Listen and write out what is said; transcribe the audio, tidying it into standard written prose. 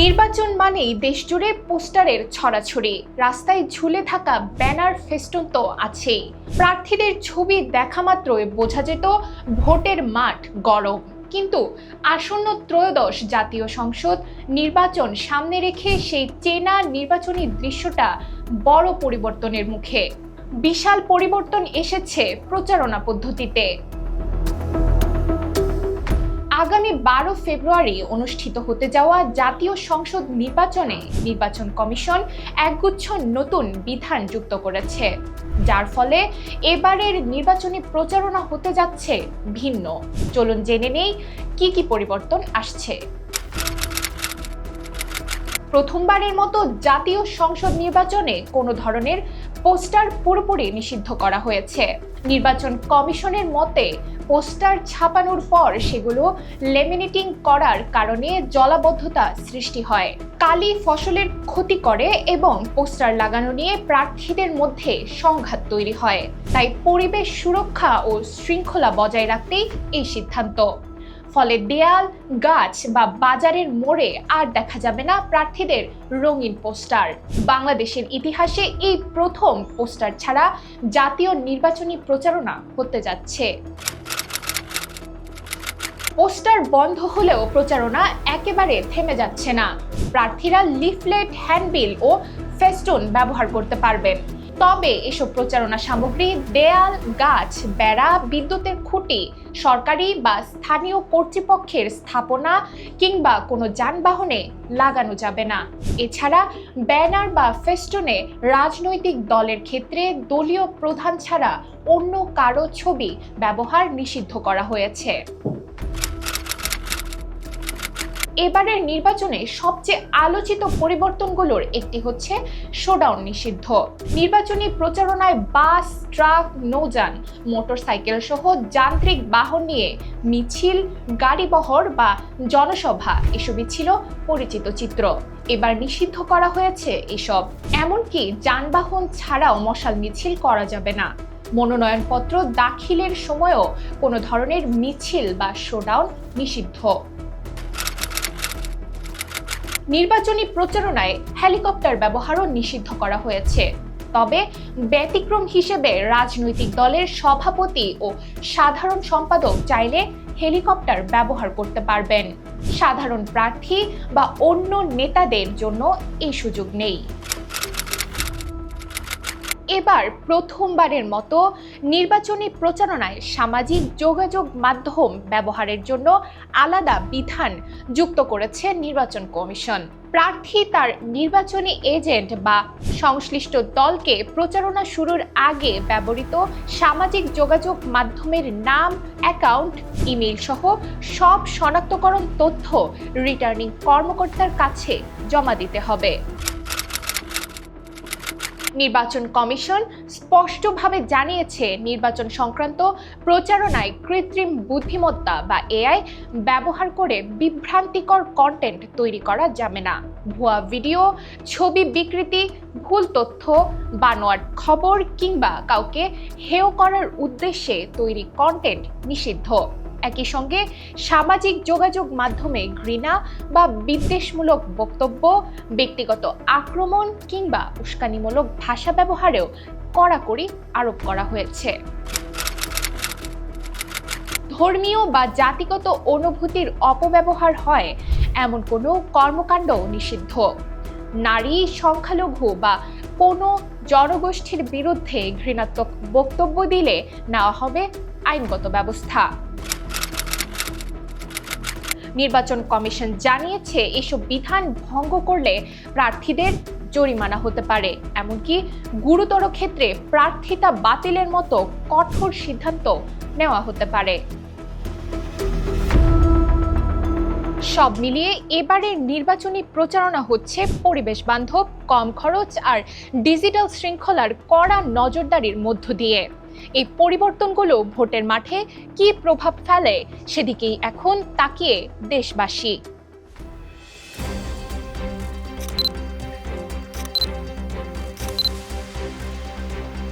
নির্বাচন মানেই দেশজুড়ে পোস্টারের ছড়াছড়ি, রাস্তায় ঝুলে থাকা ব্যানার ফেস্টুন তো আছেই। প্রার্থীদের ছবি দেখা মাত্রই বোঝা যেত ভোটের মাঠ গরম। কিন্তু আসন্ন ত্রয়োদশ জাতীয় সংসদ নির্বাচন সামনে রেখে সেই চেনা নির্বাচনী দৃশ্যটা বড় পরিবর্তনের মুখে। বিশাল পরিবর্তন এসেছে প্রচারণা পদ্ধতিতে। আগামী 12 ফেব্রুয়ারি অনুষ্ঠিত হতে যাওয়া জাতীয় সংসদ নির্বাচনে নির্বাচন কমিশন একগুচ্ছ নতুন বিধান যুক্ত করেছে, যার ফলে এবারের নির্বাচনী প্রচারণা হতে যাচ্ছে ভিন্ন। চলুন জেনে নেই কি কি পরিবর্তন আসছে। প্রথমবারের মতো জাতীয় সংসদ নির্বাচনে কোনো ধরনের পোস্টার পুরোপুরি নিষিদ্ধ করা হয়েছে। নির্বাচন কমিশনের মতে পোস্টার ছাপানোর পর সেগুলো লেমিনেটিং করার কারণে জলাবদ্ধতা সৃষ্টি হয়, কালি ফসলের ক্ষতি করে এবং পোস্টার লাগানো নিয়ে প্রার্থীদের মধ্যে সংঘাত তৈরি হয়। তাই পরিবেশ সুরক্ষা ও শৃঙ্খলা বজায় রাখতেই এই সিদ্ধান্ত। ফলে দেয়াল, গাছ বা বাজারের মোড়ে আর দেখা যাবে না প্রার্থীদের রঙিন পোস্টার। বাংলাদেশের ইতিহাসে এই প্রথম পোস্টার ছাড়া জাতীয় নির্বাচনী প্রচারণা হতে যাচ্ছে। পোস্টার বন্ধ হলেও প্রচারণা একেবারে থেমে যাচ্ছে না। প্রার্থীরা লিফলেট, হ্যান্ডবিল ও ফেস্টুন ব্যবহার করতে পারবেন। তবে এসব প্রচারণা সামগ্রী দেয়াল, গাছ, বেড়া, বিদ্যুতের খুঁটি, সরকারি বা স্থানীয় কর্তৃপক্ষের স্থাপনা কিংবা কোনো যানবাহনে লাগানো যাবে না। এছাড়া ব্যানার বা ফেস্টুনে রাজনৈতিক দলের ক্ষেত্রে দলীয় প্রধান ছাড়া অন্য কারো ছবি ব্যবহার নিষিদ্ধ করা হয়েছে। এবারের নির্বাচনে সবচেয়ে আলোচিত পরিবর্তনগুলোর একটি হচ্ছে শোডাউন নিষিদ্ধ। নির্বাচনী প্রচারণায় বাস, ট্রাক, নৌযান, মোটরসাইকেল সহ যান্ত্রিক বাহন নিয়ে মিছিল, গাড়িবহর বা জনসভা এসবই ছিল পরিচিত চিত্র। এবার নিষিদ্ধ করা হয়েছে এসব। এমনকি যানবাহন ছাড়াও মশাল মিছিল করা যাবে না। মনোনয়নপত্র দাখিলের সময়ও কোনো ধরনের মিছিল বা শোডাউন নিষিদ্ধ। নির্বাচনী প্রচারণায় হেলিকপ্টার ব্যবহারও নিষিদ্ধ করা হয়েছে। তবে ব্যতিক্রম হিসেবে রাজনৈতিক দলের সভাপতি ও সাধারণ সম্পাদক চাইলে হেলিকপ্টার ব্যবহার করতে পারবেন। সাধারণ প্রার্থী বা অন্য নেতাদের জন্য এই সুযোগ নেই। এবার প্রথমবারের মতো নির্বাচনী প্রচারণায় সামাজিক যোগাযোগ মাধ্যম ব্যবহারের জন্য আলাদা বিধান যুক্ত করেছে নির্বাচন কমিশন। প্রার্থী তার নির্বাচনী এজেন্ট বা সংশ্লিষ্ট দলকে প্রচারণা শুরুর আগে ব্যবহৃত সামাজিক যোগাযোগ মাধ্যমের নাম, অ্যাকাউন্ট, ইমেইল সহ সব শনাক্তকরণ তথ্য রিটার্নিং কর্মকর্তার কাছে জমা দিতে হবে। নির্বাচন কমিশন স্পষ্টভাবে জানিয়েছে, নির্বাচন সংক্রান্ত প্রচারণায় কৃত্রিম বুদ্ধিমত্তা বা এআই ব্যবহার করে বিভ্রান্তিকর কন্টেন্ট তৈরি করা যাবে না। ভুয়া ভিডিও, ছবি বিকৃতি, ভুল তথ্য, বানোয়াট খবর কিংবা কাউকে হেয় করার উদ্দেশ্যে তৈরি কন্টেন্ট নিষিদ্ধ। একই সঙ্গে সামাজিক যোগাযোগ মাধ্যমে ঘৃণা বা বিদ্বেষমূলক বক্তব্য, ব্যক্তিগত আক্রমণ কিংবা উস্কানিমূলক ভাষা ব্যবহারেও কড়াকড়ি আরোপ করা হয়েছে। ধর্মীয় বা জাতিগত অনুভূতির অপব্যবহার হয় এমন কোনো কর্মকাণ্ডও নিষিদ্ধ। নারী, সংখ্যালঘু বা কোনো জনগোষ্ঠীর বিরুদ্ধে ঘৃণাত্মক বক্তব্য দিলে নেওয়া হবে আইনগত ব্যবস্থা। নির্বাচন কমিশন জানিয়েছে, এসব বিধান ভঙ্গ করলে প্রার্থীদের জরিমানা হতে পারে, এমনকি গুরুতর ক্ষেত্রে প্রার্থিতা বাতিলের মতো কঠোর সিদ্ধান্ত নেওয়া হতে পারে। সব মিলিয়ে এবারের নির্বাচনী প্রচারণা হচ্ছে পরিবেশ বান্ধব, কম খরচ আর ডিজিটাল শৃঙ্খলার কড়া নজরদারির মধ্য দিয়ে। এই পরিবর্তনগুলো ভোটের মাঠে কী প্রভাব ফেলে সেদিকেই এখন তাকিয়ে দেশবাসী।